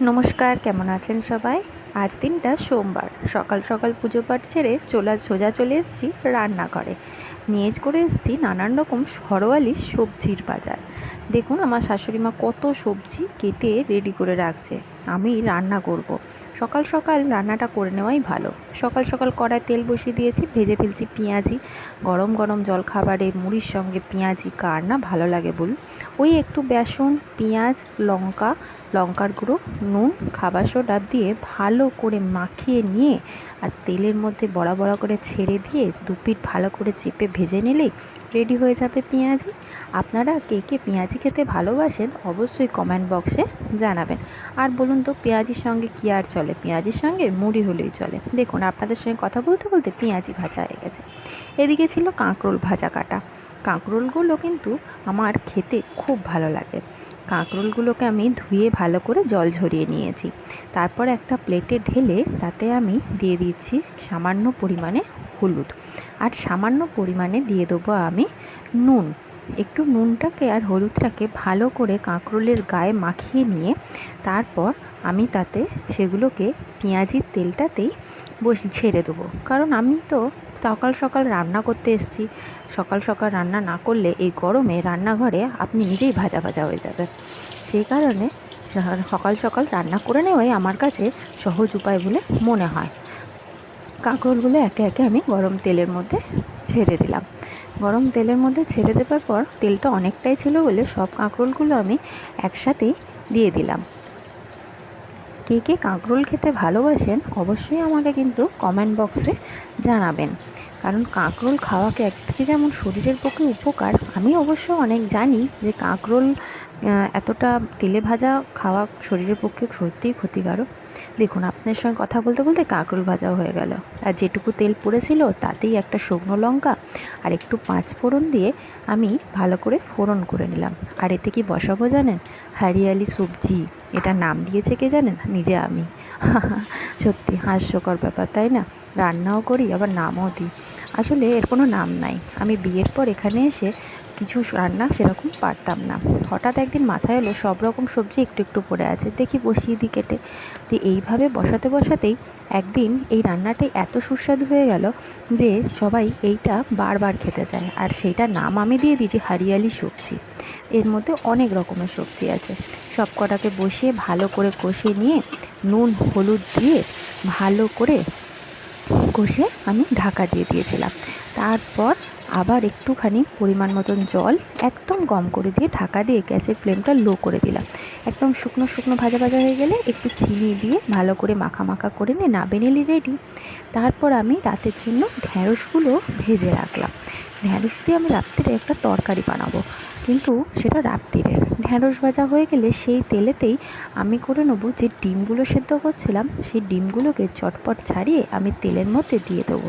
নমস্কার, কেমন আছেন সবাই? আজ দিনটা সোমবার। সকাল সকাল পুজো পাঠ ছেড়ে সোজা চলে এসেছি রান্নাঘরে। নিয়ে করে এসেছি নানান রকম ঘরোয়ালি সবজির বাজার। দেখুন আমার শাশুড়ি মা কত সবজি কেটে রেডি করে রাখছে। আমি রান্না করব। সকাল সকাল রান্নাটা করে নেওয়াই ভালো। সকাল সকাল কড়ায় তেল বসিয়ে দিয়েছি, ভেজে ফেলছি পেঁয়াজি। গরম গরম জলখাবারে মুড়ির সঙ্গে পেঁয়াজি কার না ভালো লাগে বলুন। ওই একটু বেসন, পেঁয়াজ, লঙ্কার গুঁড়ো, নুন, খাবার সোডা দিয়ে ভালো করে মাখিয়ে নিয়ে আর তেলের মধ্যে বড়া বড়া করে ছেড়ে দিয়ে দুপিঠ ভালো করে চেপে ভেজে নিলেই রেডি হয়ে যাবে পেঁয়াজি। আপনারা কে কে পেঁয়াজি খেতে ভালোবাসেন অবশ্যই কমেন্ট বক্সে জানাবেন। আর বলুন তো পেঁয়াজির সঙ্গে কী আর চলে? পেঁয়াজির সঙ্গে মুড়ি হলেই চলে। দেখুন আপনাদের সঙ্গে কথা বলতে বলতে পেঁয়াজি ভাজা হয়ে গেছে। এদিকে ছিল কাঁকরোল ভাজা কাটা। কাঁকরোলগুলো কিন্তু আমার খেতে খুব ভালো লাগে। কাঁকরোলগুলোকে আমি ধুয়ে ভালো করে জল ঝরিয়ে নিয়েছি। তারপর একটা প্লেটে ঢেলে তাতে আমি দিয়ে দিচ্ছি সামান্য পরিমাণে হলুদ, আর সামান্য পরিমাণে দিয়ে দেবো আমি নুন। একটু নুনটাকে আর হলুদটাকে ভালো করে কাঁকরোলের গায়ে মাখিয়ে নিয়ে তারপর আমি তাতে সেগুলোকে পেঁয়াজির তেলটাতেই ছেড়ে দেবো। কারণ আমি তো সকাল সকাল রান্না করতে এসেছি। সকাল সকাল রান্না না করলে এই গরমে রান্নাঘরে আপনি নিজেই ভাজা ভাজা হয়ে যাবে। সেই কারণে সকাল সকাল রান্না করে নেওয়াই আমার কাছে সহজ উপায় বলে মনে হয়। কাঁকরোলগুলো একে একে আমি গরম তেলের মধ্যে ছেড়ে দিলাম। গরম তেলের মধ্যে ছেড়ে দেওয়ার পর তেলটা অনেকটাই ছিল বলে সব কাঁকরোলগুলো আমি একসাথেই দিয়ে দিলাম। কে কে কাঁকরোল খেতে ভালোবাসেন অবশ্যই আমাকে কিন্তু কমেন্ট বক্সে জানাবেন। কারণ কাঁকরোল খাওয়াকে একদিকে যেমন শরীরের পক্ষে উপকার, আমি অবশ্য অনেক জানি যে কাঁকরোল এতটা তেলে ভাজা খাওয়া শরীরের পক্ষে সত্যিই ক্ষতিকারক। দেখুন আপনার সঙ্গে কথা বলতে বলতে কাঁকরোল ভাজাও হয়ে গেল। আর যেটুকু তেল পড়েছিল তাতেই একটা শুকনো লঙ্কা আর একটু পাঁচ ফোড়ন দিয়ে আমি ভালো করে ফোড়ন করে নিলাম। আর এতে কি বসাবো জানেন? হরিয়ালি সবজি। এটা নাম দিয়েছে কে জানেন? নিজে আমি। সত্যি হাস্যকর ব্যাপার তাই না? রান্নাও করি আবার নামও দিই। আসলে এর কোনো নাম নাই। আমি বিয়ের পর এখানে এসে কিছু রান্না সেরকম পারতাম না। হঠাৎ একদিন মাথায় এলো সব রকম সবজি একটু একটু পড়ে আছে, দেখি বসিয়ে দিই কেটে। তো এইভাবে বসাতে বসাতেই একদিন এই রান্নাটাই এত সুস্বাদু হয়ে গেল যে সবাই এইটা বারবার খেতে চায়। আর সেইটার নাম আমি দিয়ে দিয়েছি হরিয়ালি সবজি। এর মধ্যে অনেক রকমের সবজি আছে। সব কটাকে বসিয়ে ভালো করে কষিয়ে নিয়ে নুন হলুদ দিয়ে ভালো করে কষে আমি ঢাকা দিয়ে দিয়েছিলাম। তারপর আবার একটুখানি পরিমাণ মতন জল একদম কম করে দিয়ে ঢাকা দিয়ে গ্যাসের ফ্লেমটা লো করে দিলাম। একদম শুকনো শুকনো ভাজা ভাজা হয়ে গেলে একটু চিনি দিয়ে ভালো করে মাখা মাখা করে নিয়ে নামিয়ে নিলে রেডি। তারপর আমি রাতের জন্য ঢ্যাঁড়সগুলো ভেজে রাখলাম। ঢ্যাঁড়স দিয়ে আমি রাত্রিরে একটা তরকারি বানাবো, কিন্তু সেটা রাত্রিরে। ঢ্যাঁড়স ভাজা হয়ে গেলে সেই তেলেতেই আমি করে নেবো যে ডিমগুলো সেদ্ধ করছিলাম সেই ডিমগুলোকে চটপট ছাড়িয়ে আমি তেলের মধ্যে দিয়ে দেবো।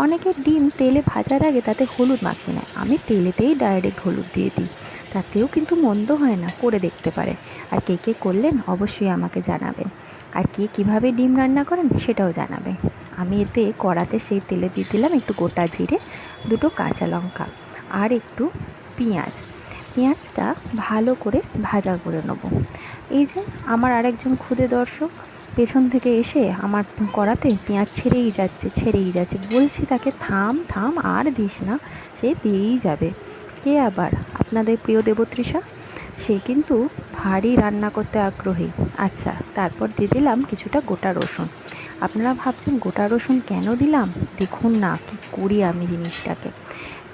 অনেকে ডিম তেলে ভাজার আগে তাতে হলুদ মাখিয়ে নেয়, আমি তেলেতেই ডাইরেক্ট হলুদ দিয়ে দিই। তাতেও কিন্তু মন্দ হয় না, করে দেখতে পারে। আর কে কে করলেন অবশ্যই আমাকে জানাবেন। আর কে কীভাবে ডিম রান্না করেন সেটাও জানাবেন। আমি এতে কড়াতে সেই তেলে দিয়ে দিলাম একটু গোটা জিরে, দুটো কাঁচা লঙ্কা আর একটু পেঁয়াজ। পেঁয়াজটা ভালো করে ভাজা করে নেব। এই যে আমার আরেকজন ক্ষুদে দর্শক পেছন থেকে এসে আমার কড়াতে পেঁয়াজ ছেড়েই যাচ্ছে। বলছি তাকে থাম থাম আর দিস না, সে দিয়েই যাবে। কে আবার? আপনাদের প্রিয় দেবতৃষা। সে কিন্তু ভারী রান্না করতে আগ্রহী। আচ্ছা, তারপর দিয়ে দিলাম কিছুটা গোটা রসুন। আপনারা ভাবছেন গোটা রসুন কেন দিলাম? দেখুন না কি করি আমি জিনিসটাকে।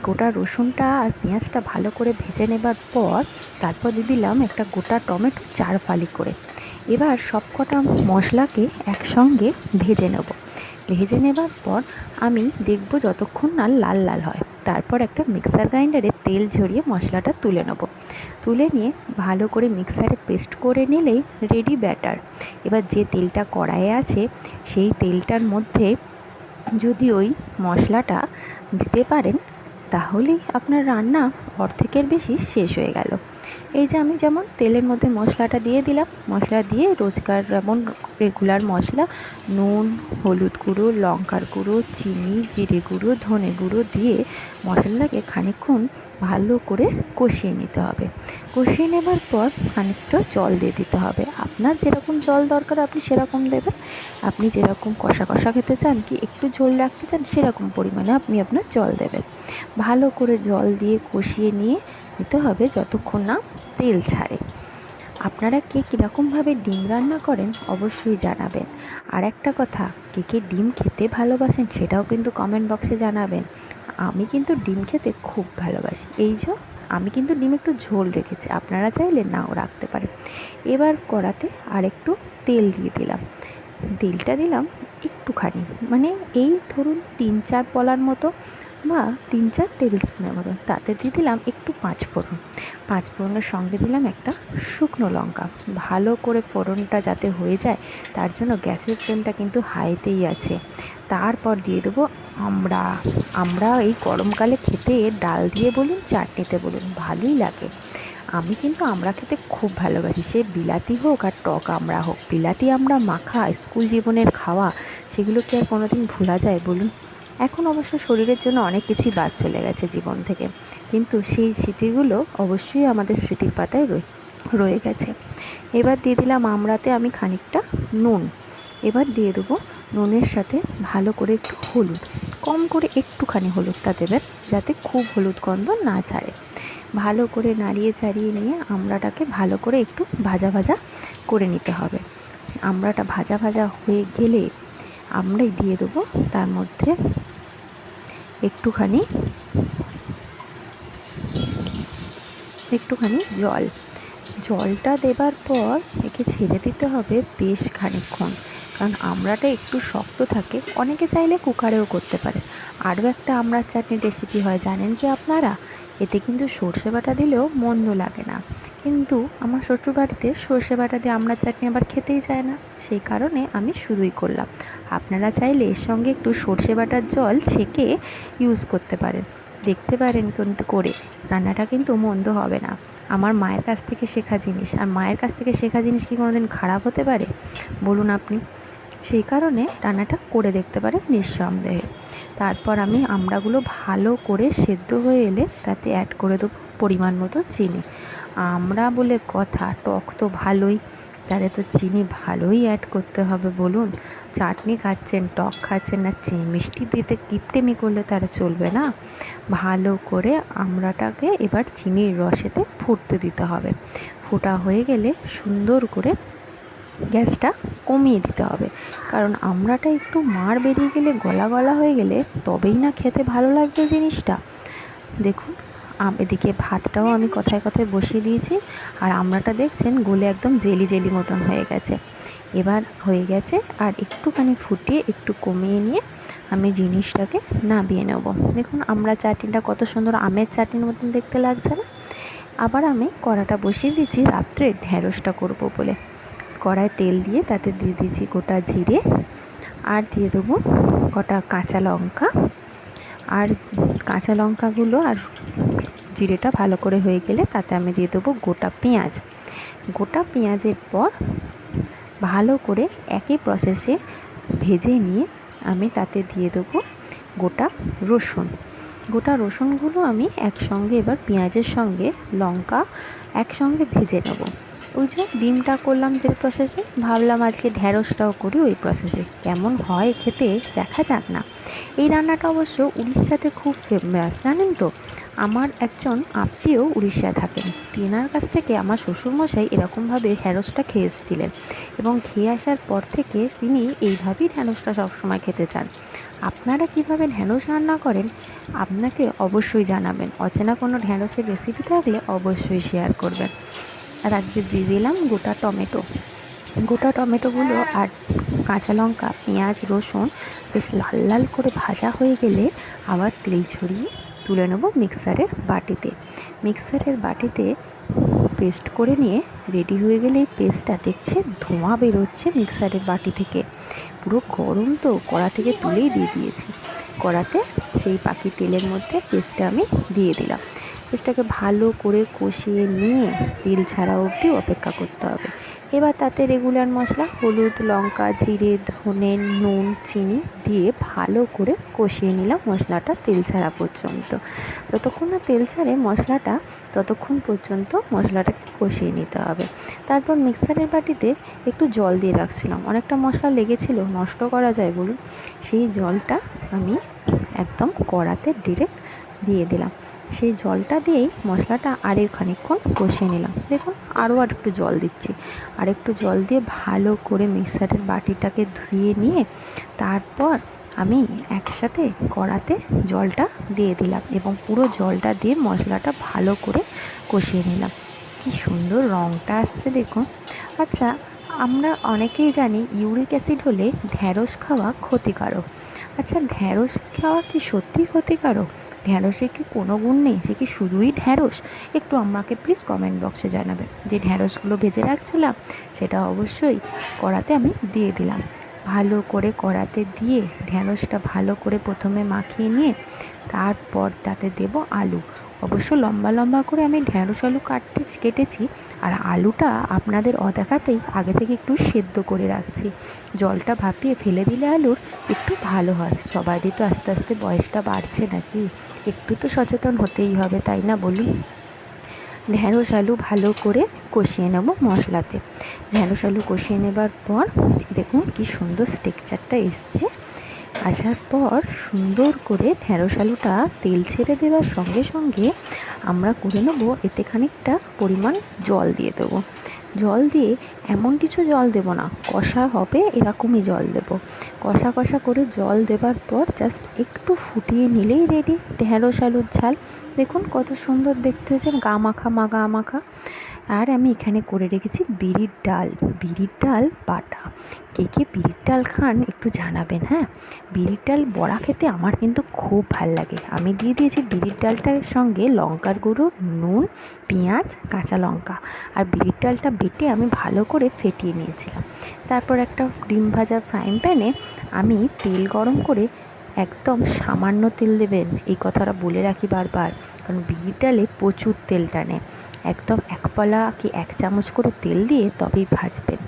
গোটা রসুনটা আর পেঁয়াজটা ভালো করে ভেজে নেবার পর তারপর দিয়ে দিলাম একটা গোটা টমেটো 4 ফালি করে। এবার সব কটা মশলাকে একসঙ্গে ভেজে নেব। ভেজে নেবার পর আমি দেখব যতক্ষণ না লাল লাল হয়। তারপর একটা মিক্সার গ্রাইন্ডারে তেল ঝরিয়ে মশলাটা তুলে নেব। তুলে নিয়ে ভালো করে মিক্সারে পেস্ট করে নিলেই রেডি ব্যাটার। এবার যে তেলটা কড়াইয়ে আছে সেই তেলটার মধ্যে যদি ওই মশলাটা দিতে পারেন তাহলেই আপনার রান্না অর্ধেকের বেশি শেষ হয়ে গেল। এই যে আমি যেমন তেলের মধ্যে মশলাটা দিয়ে দিলাম, মশলা দিয়ে রোজকার যেমন রেগুলার মশলা নুন হলুদ গুঁড়ো লঙ্কার গুঁড়ো চিনি জিরে গুঁড়ো ধনে গুঁড়ো দিয়ে মশলাটাকে খানিকক্ষণ ভালো করে কষিয়ে নিতে হবে। কষিয়ে নেবার পর খানিকটা জল দিয়ে দিতে হবে। আপনার যেরকম জল দরকার আপনি সেরকম দেবেন। আপনি যেরকম কষা কষা খেতে চান কি একটু ঝোল রাখতে চান সেরকম পরিমাণে আপনি আপনার জল দেবেন। ভালো করে জল দিয়ে কষিয়ে নিয়ে নিতে হবে যতক্ষণ না তেল ছাড়ে। আপনারা কে কীরকমভাবে ডিম রান্না করেন অবশ্যই জানাবেন। আর একটা কথা, কে কে ডিম খেতে ভালোবাসেন সেটাও কিন্তু কমেন্ট বক্সে জানাবেন। আমি কিন্তু ডিম খেতে খুব ভালোবাসি। এই যে আমি কিন্তু ডিম একটু ঝোল রেখেছি, আপনারা চাইলে নাও রাখতে পারেন। এবার কড়াতে আরেকটু তেল দিয়ে দিলাম। তেলটা দিলাম একটুখানি, মানে এই ধরুন 3-4 পলার মতো বা 3-4 টেবিল স্পুনের মতো। তাতে দিয়ে দিলাম একটু পাঁচফোড়ন। পাঁচফোড়নের সঙ্গে দিলাম একটা শুকনো লঙ্কা। ভালো করে ফোড়নটা যাতে হয়ে যায় তার জন্য গ্যাসের ফ্লেমটা কিন্তু হাইতেই আছে। তারপর দিয়ে দেবো আমড়া। আমরা এই গরমকালে খেতে ডাল দিয়ে বলুন চাটনিতে বলুন ভালোই লাগে। আমি কিন্তু আমড়া খেতে খুব ভালোবাসি, সে বিলাতি হোক আর টক আমড়া হোক। বিলাতি আমড়া মাখা স্কুল জীবনের খাওয়া, সেগুলো কি আর কোনো দিন ভোলা যায় বলুন? এখন অবশ্য শরীরের জন্য অনেক কিছুই বাদ চলে গেছে জীবন থেকে, কিন্তু সেই স্মৃতিগুলো অবশ্যই আমাদের স্মৃতির পাতায় রয়ে গেছে। এবার দিয়ে দিলাম আমড়াতে আমি খানিকটা নুন। এবার দিয়ে দেবো নুনের সাথে ভালো করে একটু হলুদ, কম করে একটুখানি হলুদটা দেবেন যাতে খুব হলুদ গন্ধ না ছাড়ে। ভালো করে নাড়িয়ে চাড়িয়ে নিয়ে আমড়াটাকে ভালো করে একটু ভাজা ভাজা করে নিতে হবে। আমড়াটা ভাজা ভাজা হয়ে গেলে আমরাই দিয়ে দেবো তার মধ্যে একটুখানি জল। জলটা দেবার পর একে ছেড়ে দিতে হবে বেশ খানিকক্ষণ, কারণ আমড়াটা একটু শক্ত থাকে। অনেকে চাইলে কুকারেও করতে পারে। আরও একটা আমড়ার চাটনির রেসিপি হয়, জানেন কি আপনারা? এতে কিন্তু সর্ষে বাটা দিলেও মন্দ লাগে না, কিন্তু আমার শ্বশুরবাড়িতে সর্ষে বাটা দিয়ে আমড়ার চাটনি আবার খেতেই চায় না, সেই কারণে আমি শুধুই করলাম। আপনারা চাইলে এর সঙ্গে একটু সর্ষে বাটার জল ছেঁকে ইউজ করতে পারেন, দেখতে পারেন কিন্তু করে। রান্নাটা কিন্তু মন্দ হবে না। আমার মায়ের কাছ থেকে শেখা জিনিস, আর মায়ের কাছ থেকে শেখা জিনিস কি কোনোদিন খারাপ হতে পারে বলুন আপনি? সেই কারণে রান্নাটা করে দেখতে পারেন নিঃসন্দেহে। তারপর আমি আমড়াগুলো ভালো করে সেদ্ধ হয়ে এলে তাতে অ্যাড করে দেবো পরিমাণ মতো চিনি। আমড়া বলে কথা, টক তো ভালোই, তাহলে তো চিনি ভালোই অ্যাড করতে হবে বলুন। চাটনি খাচ্ছেন, টক খাচ্ছেন, না চিনি মিষ্টি দিতে কিপটেমি করলে তারা চলবে না। ভালো করে আমড়াটাকে এবার চিনির রসেতে ফুটতে দিতে হবে। ফোটা হয়ে গেলে সুন্দর করে গ্যাসটা কমিয়ে দিতে হবে, কারণ আমড়াটা একটু মাড় বেরিয়ে গেলে, গলা গলা হয়ে গেলে তবেই না খেতে ভালো লাগবে জিনিসটা। দেখুন এদিকে ভাতটাও আমি কথায় কথায় বসিয়ে দিয়েছি, আর আমড়াটা দেখছেন গলে একদম জেলি জেলি মতন হয়ে গেছে। এবার হয়ে গেছে, আর একটুখানি ফুটিয়ে একটু কমিয়ে নিয়ে আমি জিনিসটাকে নামিয়ে নেব। দেখুন আমড়া চাটনিটা কত সুন্দর আমের চাটনির মতন দেখতে লাগছে না? আবার আমি কড়াটা বসিয়ে দিয়েছি রাত্রে ঢ্যাঁড়সটা করব বলে। কড়ায় তেল দিয়ে তাতে দিয়ে দিয়েছি গোটা জিরে, আর দিয়ে দেবো কটা কাঁচা লঙ্কা। আর কাঁচা লঙ্কাগুলো আর জিরেটা ভালো করে হয়ে গেলে তাতে আমি দিয়ে দেবো গোটা পেঁয়াজ। গোটা পেঁয়াজের পর ভালো করে একই প্রসেসে ভেজে নিয়ে আমি তাতে দিয়ে দেবো গোটা রসুন। গোটা রসুনগুলো আমি একসঙ্গে এবার পেঁয়াজের সঙ্গে লঙ্কা একসঙ্গে ভেজে নেব। ওই যে ডিমটা করলাম যে প্রসেসে, ভাবলাম আজকে ঢ্যাঁড়সটাও করি ওই প্রসেসে। কেমন হয় খেতে দেখা যাক না। এই রান্নাটা অবশ্য উড়িষ্যাতে খুব ফেমাস, জানেন তো? আমার একজন আত্মীয় উড়িষ্যায় থাকেন, তেনার কাছ থেকে আমার শ্বশুরমশাই এরকমভাবে ঢ্যাঁড়সটা খেয়ে এসেছিলেন, এবং খেয়ে আসার পর থেকে তিনি এইভাবেই ঢ্যাঁড়সটা সবসময় খেতে চান। আপনারা কীভাবে ঢ্যাঁড়স রান্না করেন আপনাকে অবশ্যই জানাবেন। অচেনা কোনো ঢ্যাঁড়সের রেসিপি থাকলে অবশ্যই শেয়ার করবেন। আর আজকে দিয়ে দিলাম গোটা টমেটো। গোটা টমেটোগুলো আর কাঁচা লঙ্কা, পেঁয়াজ, রসুন বেশ লাল লাল করে ভাজা হয়ে গেলে আবার তেল ছড়িয়ে তুলে নেব মিক্সারের বাটিতে। মিক্সারের বাটিতে পেস্ট করে নিয়ে রেডি হয়ে গেলে এই পেস্টটা দেখছে ধোঁয়া বেরোচ্ছে মিক্সারের বাটি থেকে। পুরো গরম তো, কড়া থেকে তুলেই দিয়ে দিয়েছি। কড়াতে সেই বাকি তেলের মধ্যে পেস্টটা আমি দিয়ে দিলাম। পেস্টটাকে ভালো করে কষিয়ে নিয়ে তেল ছাড়া অবধি অপেক্ষা করতে হবে। এবার তাতে রেগুলার মশলা হলুদ, লঙ্কা, জিরে, ধনে, নুন, চিনি দিয়ে ভালো করে কষিয়ে নিলাম মশলাটা তেল ছাড়া পর্যন্ত। যতক্ষণ না তেল ছাড়ে মশলাটা ততক্ষণ পর্যন্ত মশলাটাকে কষিয়ে নিতে হবে। তারপর মিক্সারের বাটিতে একটু জল দিয়ে রাখছিলাম, অনেকটা মশলা লেগেছিল, নষ্ট করা যায় বলুন, সেই জলটা আমি একদম কড়াতে ডিরেক্ট দিয়ে দিলাম। সেই জলটা দিয়েই মশলাটা আরও খানিকক্ষণ কষিয়ে নিলাম। দেখুন আরও একটু জল দিচ্ছি, আর একটু জল দিয়ে ভালো করে মিক্সারের বাটিটাকে ধুয়ে নিয়ে তারপর আমি একসাথে কড়াতে জলটা দিয়ে দিলাম এবং পুরো জলটা দিয়ে মশলাটা ভালো করে কষিয়ে নিলাম। কি সুন্দর রঙটা আসছে দেখুন। আচ্ছা, আমরা অনেকেই জানি ইউরিক অ্যাসিড হলে ঢ্যাঁড়স খাওয়া ক্ষতিকারক। আচ্ছা, ঢ্যাঁড়স খাওয়া কি সত্যিই ক্ষতিকারক? ঢ্যাঁড়সে কি কোনো গুণ নেই, সে কি শুধুই ঢ্যাঁড়স? একটু আমাকে প্লিজ কমেন্ট বক্সে জানাবেন। যে ঢ্যাঁড়সগুলো ভেজে রাখছিলাম সেটা অবশ্যই কড়াতে আমি দিয়ে দিলাম। ভালো করে কড়াতে দিয়ে ঢ্যাঁড়সটা ভালো করে প্রথমে মাখিয়ে নিয়ে তারপর তাতে দেব আলু। অবশ্য লম্বা লম্বা করে আমি ঢ্যাঁড়স আলু কেটেছি, আর আলুটা আপনাদের অদেখাতেই আগে থেকে একটু সেদ্ধ করে রাখছি। জলটা ভাপিয়ে ফেলে দিলে আলুর একটু ভালো হয়। সবারই তো আস্তে আস্তে বয়সটা বাড়ছে নাকি, একটু তো সচেতন হতেই হবে, তাই না বলুন? ঢ্যাঁড়স আলু ভালো করে কষিয়ে নেব মশলাতে। ঢ্যাঁড়স আলু কষিয়ে নেবার পর দেখুন কি সুন্দর টেক্সচারটা এসছে। আসার পর সুন্দর করে ঢ্যাঁড়স আলুটা তেল ছেড়ে দেওয়ার সঙ্গে সঙ্গে আমরা করে নেব এতে খানিকটা পরিমাণ জল দিয়ে দেবো। জল দিয়ে এমন কিছু জল দেব না, কষা হবে এরকমই জল দেব। কষা কষা করে জল দেবার পর জাস্ট একটু ফুটিয়ে নিলেই রেডি ঢ্যাঁড়স আলুর ঝাল। দেখুন কত সুন্দর দেখতে হয়েছে, গা মাখা মাখা। আর আমি এখানে করে রেখেছি বিরির ডাল বাটা। কে কে বিরির ডাল খান একটু জানাবেন, হ্যাঁ। বিরির ডাল বড়া খেতে আমার কিন্তু খুব ভাল লাগে। আমি দিয়ে দিয়েছি বিরির ডালটার সঙ্গে লঙ্কার গুঁড়ো, নুন, পেঁয়াজ, কাঁচা লঙ্কা, আর বিরির ডালটা বেটে আমি ভালো করে ফেটিয়ে নিয়েছিলাম। তারপর একটা ডিম ভাজা ফ্রাইং প্যানে আমি তেল গরম করে, একদম সামান্য তেল দেবেন, এই কথাটা বলে রাখি বারবার, কারণ বিরির ডালে প্রচুর তেল টানে। একদম 1 পলা কি 1 চামচ করে তেল দিয়ে তবেই ভাজবেন।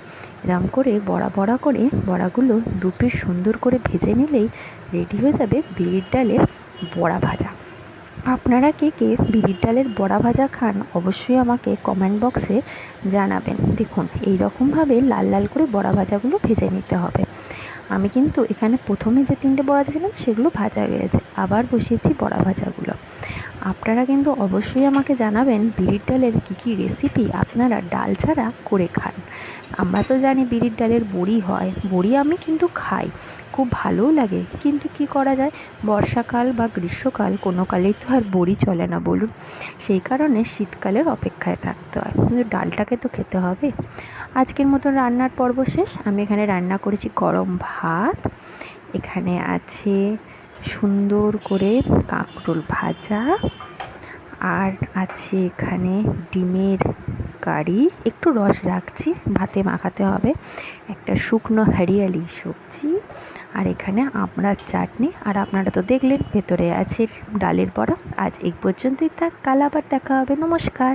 এরম করে বড়া করে বড়াগুলো 2 পিস সুন্দর করে ভেজে নিলেই রেডি হয়ে যাবে বিরির ডালের বড়া ভাজা। আপনারা কে কে বিরির ডালের বড়া ভাজা খান অবশ্যই আমাকে কমেন্ট বক্সে জানাবেন। দেখুন এই রকমভাবে লাল লাল করে বড়া ভাজাগুলো ভেজে নিতে হবে। আমি কিন্তু এখানে প্রথমে যে 3টে বড়া দিয়েছিলাম সেগুলো ভাজা গেছে, আবার বসিয়েছি বড়া ভাজাগুলো। আপনারা কিন্তু অবশ্যই আমাকে জানাবেন বিরির ডালের কী রেসিপি আপনারা ডাল ছাড়া করে খান। আমরা তো জানি বিরির ডালের বড়ি হয়, বড়ি আমি কিন্তু খাই, খুব ভালোও লাগে, কিন্তু কি করা যায়, বর্ষাকাল বা গ্রীষ্মকাল কোনো কালেই তো আর বড়ি চলে না বলুন। সেই কারণে শীতকালের অপেক্ষায় থাকতে হয়, কিন্তু ডালটাকে তো খেতে হবে। আজকের মতো রান্নার পর্ব শেষ। আমি এখানে রান্না করেছি গরম ভাত, এখানে আছে সুন্দর করে কাঁকরোল ভাজা, আর আছে এখানে ডিমের কারি, একটু রস রাখছি, ভাতে মাখাতে হবে, একটা শুকনো হরিয়ালি সবজি, আর এখানে আমড়ার চাটনি। আর আপনারা তো দেখলেন ভেতরে আছে ডালের বড়া। আজ এই পর্যন্তই থাক, কাল আবার দেখা হবে। নমস্কার।